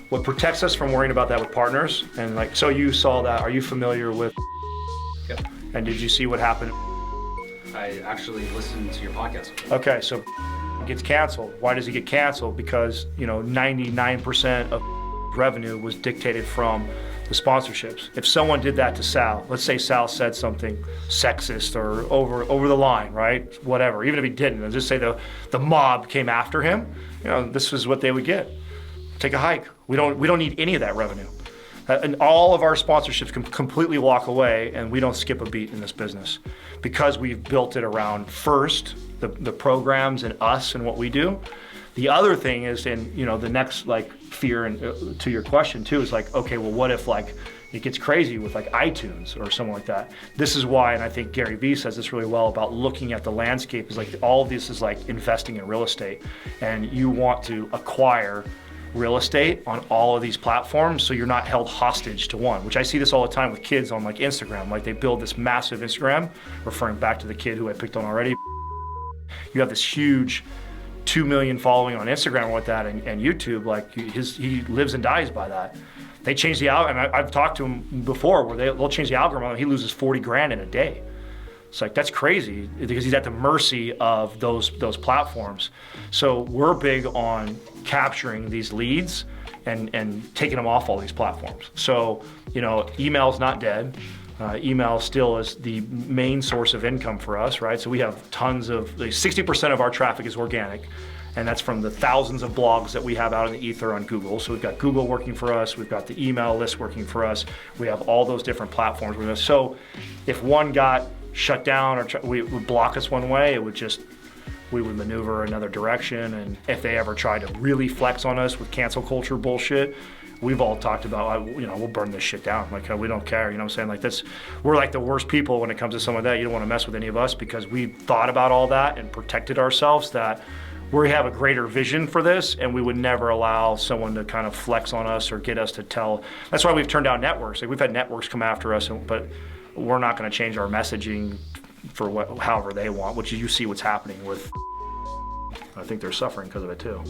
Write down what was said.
What protects us from worrying about that with partners, and like, so you saw that, are you familiar with? Yep. And did you see what happened? I actually listened to your podcast. Okay, so gets canceled. Why does he get canceled? Because, 99% of revenue was dictated from the sponsorships. If someone did that to Sal, let's say Sal said something sexist or over the line, right? Whatever, even if he didn't, let's just say the mob came after him, this is what they would get. Take a hike. We don't need any of that revenue. And all of our sponsorships can completely walk away, and we don't skip a beat in this business because we've built it around first the programs and us and what we do. The other thing is, and the next fear, and to your question too, is okay, well, what if it gets crazy with iTunes or something like that? This is why, and I think Gary Vee says this really well about looking at the landscape, is all of this is investing in real estate, and you want to acquire real estate on all of these platforms so you're not held hostage to one, which I see this all the time with kids on Instagram. They build this massive Instagram, referring back to the kid who I picked on already. You have this huge 2 million following on Instagram with that, and YouTube, he lives and dies by that. They change the algorithm, and I've talked to him before where they'll change the algorithm and he loses 40 grand in a day. It's that's crazy because he's at the mercy of those platforms. So we're big on capturing these leads and taking them off all these platforms. So, email's not dead. Email still is the main source of income for us, right? So we have tons of, 60% of our traffic is organic, and that's from the thousands of blogs that we have out in the ether on Google. So we've got Google working for us, we've got the email list working for us, we have all those different platforms with us. So if one got shut down or we would block us one way, we would maneuver another direction. And if they ever try to really flex on us with cancel culture bullshit, we've all talked about, we'll burn this shit down. We don't care, what I'm saying? We're the worst people when it comes to some of that. You don't want to mess with any of us because we thought about all that and protected ourselves, that we have a greater vision for this, and we would never allow someone to kind of flex on us or get us to tell. That's why we've turned down networks. We've had networks come after us, but we're not going to change our messaging for however they want, which you see what's happening with. I think they're suffering because of it too.